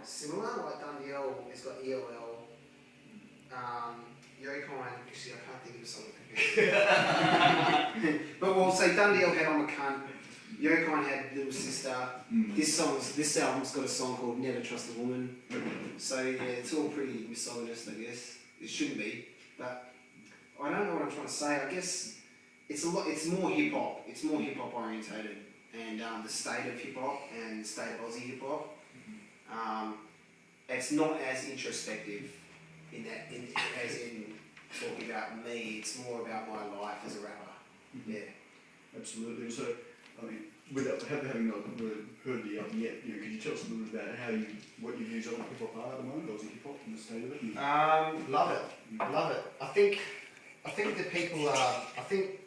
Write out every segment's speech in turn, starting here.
similar, like Dundee has got ELL. Yokine, actually I can't think of a song that But we'll say Dundee had I'm a Cunt, Yokine had Little Sister. This album's got a song called Never Trust a Woman. So yeah, it's all pretty misogynist, I guess. It shouldn't be, but I don't know what I'm trying to say. I guess it's more hip hop. It's more hip hop orientated, and the state of hip hop and the state of Aussie hip hop. It's not as introspective as in talking about me. It's more about my life as a rapper. Yeah, absolutely. So, I mean, without having not heard the album yet, could you tell us a little bit about what your views on hip hop are at the moment, Aussie hip hop, and the state of it? Love it. I think the people are. I think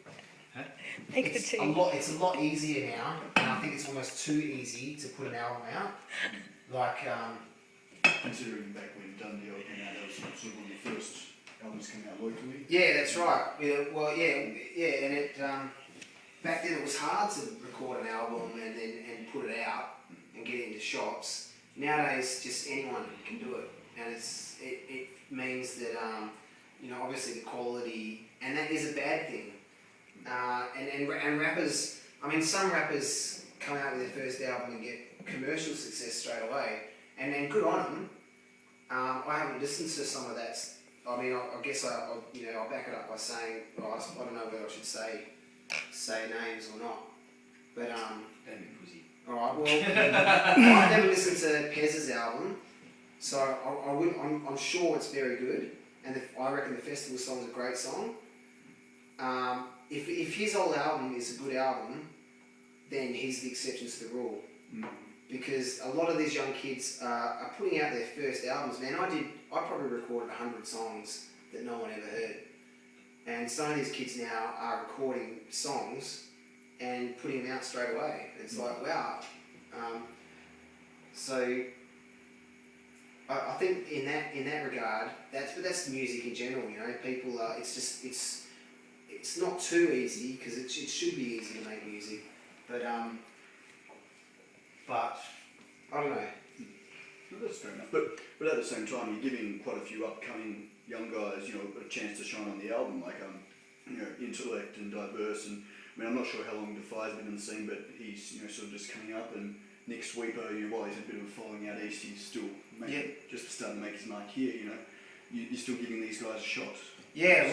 it's a lot easier now, and I think it's almost too easy to put an album out. Like, considering back when Dundee came out, that was sort of one of the first albums coming out locally. Yeah, that's right. Yeah, well, and it back then it was hard to record an album and put it out and get it into shops. Nowadays, just anyone can do it, and it means that obviously the quality, and that is a bad thing. And rappers, I mean, some rappers come out with their first album and get commercial success straight away, and good on them. I haven't listened to some of that. I mean, I guess I'll back it up by saying, I don't know whether I should say names or not, but Don't be pussy. all right. Well, I've never listened to Pez's album, so I'm sure it's very good, and I reckon the festival song's a great song. If his whole album is a good album, then he's the exception to the rule. Because a lot of these young kids are putting out their first albums. Man, I probably recorded 100 songs that no one ever heard. And some of these kids now are recording songs and putting them out straight away. It's like, wow. So I think in that regard, that's music in general. People are. It's not too easy, because it should be easy to make music, but I don't know. No, that's fair enough. But at the same time, you're giving quite a few upcoming young guys, a chance to shine on the album, like Intellect and Diverse. And I mean, I'm not sure how long Defy's been in the scene, but he's sort of just coming up. And Nick Sweeper, while he's a bit of a following out east, he's still just starting to make his mark here. You're still giving these guys a shot. Yeah,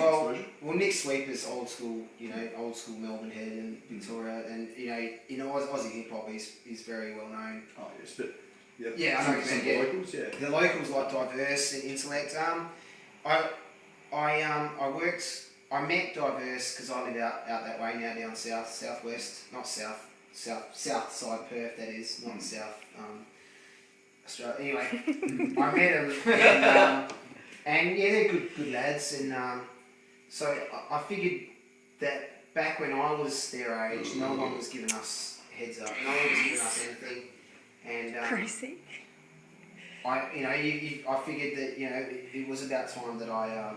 well, Nick Sweeper's old school Melbourne head in Victoria, and Aussie hip hop, he's very well known. Oh yes, but yeah, I know what you mean. Locals, the locals like Diverse and Intellect. I met Diverse because I live out that way now, down southwest, not south side Perth, that is, not south Australia. Anyway, I met him. And yeah, they're good lads, and so I figured that back when I was their age, no one was giving us heads up, no one was giving us anything, and crazy. I figured that it was about time that I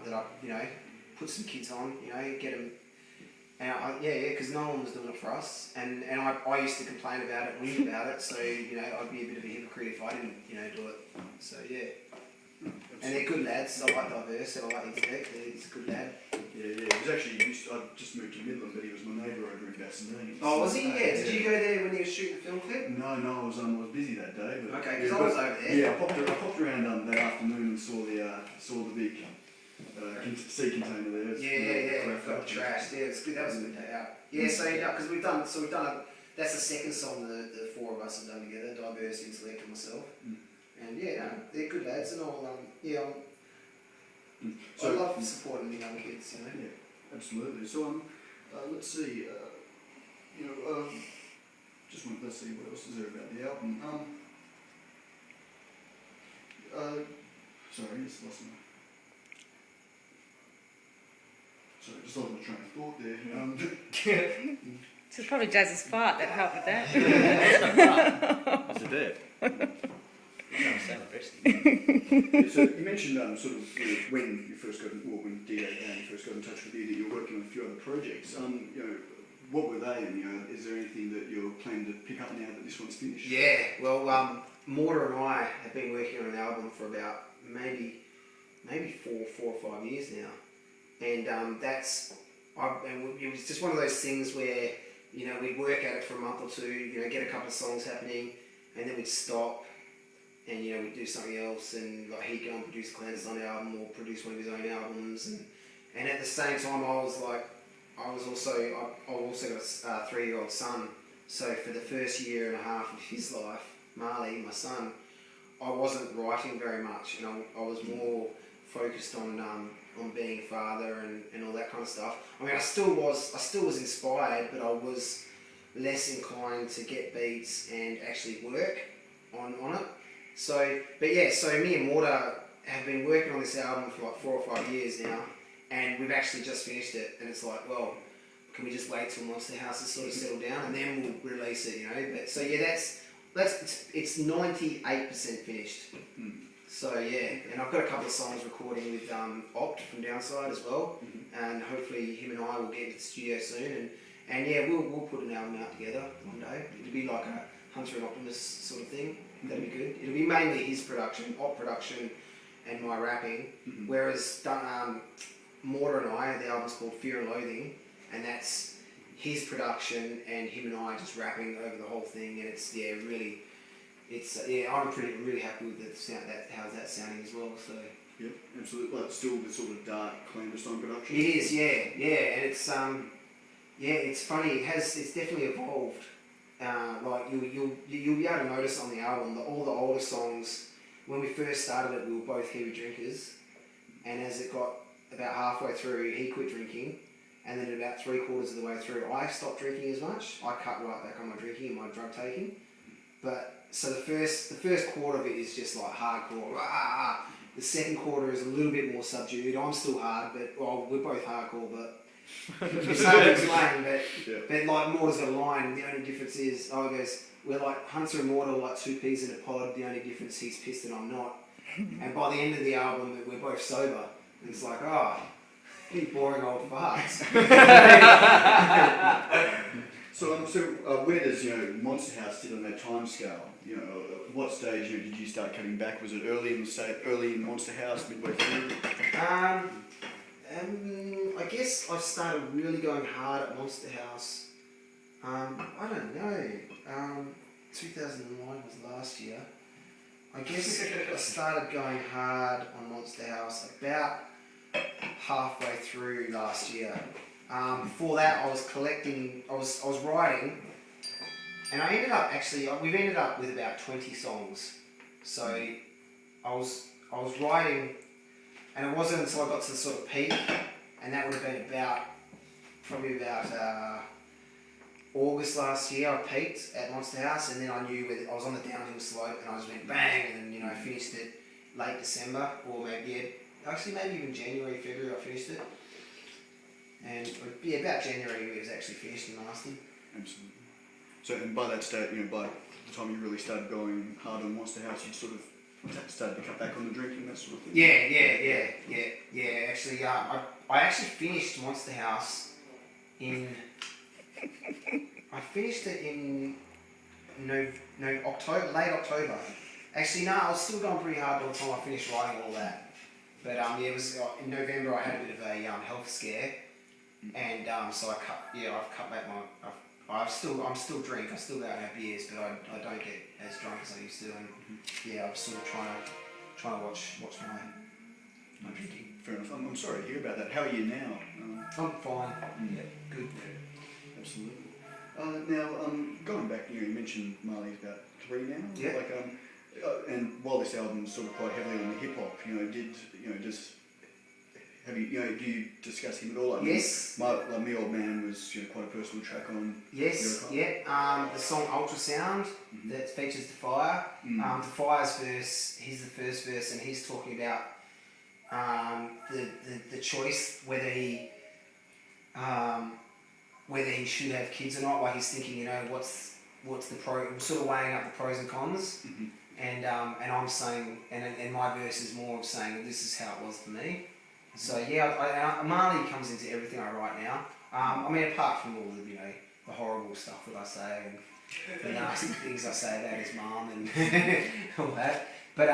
put some kids on, get them, and because no one was doing it for us, and I used to complain about it, whinge about it, so I'd be a bit of a hypocrite if I didn't do it, so yeah. And they're good lads. I like Diverse, I like Intellect. He's a good lad. Yeah. He was actually, I just moved to Midland, but he was my neighbour over in Bassendean. Oh, was he? Yeah. Did you go there when he was shooting the film clip? No, I was busy that day. But okay, because I was over there. Yeah, I popped around that afternoon and saw the big sea container there. Yeah. Got trashed. Yeah, it was good. That was a good day out. Yeah, because we've done that's the second song the four of us have done together: Diverse, Intellect, and myself. And they're good lads, and so I love supporting the young kids, Yeah, absolutely. So let's see, let's see what else is there about the album. Sorry, I just lost just lost my train of thought there. So it's probably Daz's fart that helped with that. It's a burp. Sound interesting. So you mentioned sort of when you first got, when DA first got in touch with you, that you were working on a few other projects. What were they? And is there anything that you're planning to pick up now that this one's finished? Yeah, well, Mortar and I have been working on an album for about maybe 4 or 5 years now, and it was just one of those things where we'd work at it for a month or two, get a couple of songs happening, and then we'd stop, and we'd do something else, and like he'd go and produce a clandestine album or produce one of his own albums, and at the same time I've also got a 3-year-old son, so for the first year and a half of his life, Marley, my son, I wasn't writing very much, and I was more focused on being a father and all that kind of stuff. I mean, I still was inspired, but I was less inclined to get beats and actually work on it. So me and Mortar have been working on this album for like 4 or 5 years now, and we've actually just finished it, and it's like, well, can we just wait till Monster House has sort of settled down, and then we'll release it, But so yeah, it's 98% finished. So yeah, and I've got a couple of songs recording with Opt from Downside as well, and hopefully him and I will get into the studio soon, and yeah, we'll put an album out together one day. It'll be like a Hunter and Optimus sort of thing. That'd be good. It'll be mainly his production, Opt production, and my rapping. Whereas Mortar and I, the album's called Fear and Loathing, and that's his production and him and I just rapping over the whole thing, and it's I'm really happy with the sound. How's that sounding as well? So yep, absolutely. Like still the sort of dark clandestine production. It is, and it's funny. It's definitely evolved. Like you'll be able to notice on the album that all the older songs, when we first started it, we were both heavy drinkers, and as it got about halfway through, he quit drinking, and then about 3/4 of the way through, I stopped drinking as much. I cut right back on my drinking and my drug taking. But so the first quarter of it is just like hardcore. Rah! The second quarter is a little bit more subdued. I'm still hard, but we're both hardcore, but it's hard to explain. But like Mortar's got a line, and the only difference is we're like Hunter and Mortar, like two peas in a pod. The only difference, he's pissed and I'm not. And by the end of the album, we're both sober. And it's like, pretty boring old farts. So where does Monster House sit on that time scale? At what stage did you start cutting back? Was it early in Monster House, midway through? I guess I started really going hard at Monster House. I don't know. 2009 was last year. I guess I started going hard on Monster House about halfway through last year. Before that, I was writing, and we've ended up with about 20 songs. So I was writing, and it wasn't until I got to the sort of peak, and that would have been probably about August last year. I peaked at Monster House, and then I knew I was on the downhill slope, and I just went bang, and then finished it late December, or maybe even January, February I finished it. And about January it was actually finished and lasting. Absolutely. So, and by that stage, by the time you really started going hard on Monster House, you sort of started to cut back on the drinking, that sort of thing? Yeah. Actually, I actually finished Monster House I finished it in late October. Actually, no, I was still going pretty hard by the time I finished writing all that. But it was in November. I had a bit of a health scare. And so I've cut back I'm still drink. I still go out and have beers, but I don't get as drunk as I used to. And I'm sort of trying to watch my drinking. Fair enough. I'm sorry to hear about that. How are you now? I'm fine. Yeah, good. Absolutely. Now, going back, you mentioned Marley's about 3 now. Yeah. And while this album is sort of quite heavily on the hip hop, do you discuss him at all? Yes. Me Old Man was quite a personal track on. Yes, yeah. The song Ultrasound that features Defire. Defire's verse, he's the first verse, and he's talking about the choice whether he should have kids or not. Like he's thinking, what's the pro? Sort of weighing up the pros and cons. And I'm saying, and my verse is more of saying this is how it was for me. So Marley comes into everything I write now. Apart from all the the horrible stuff that I say the nasty things I say about his mum and all that. But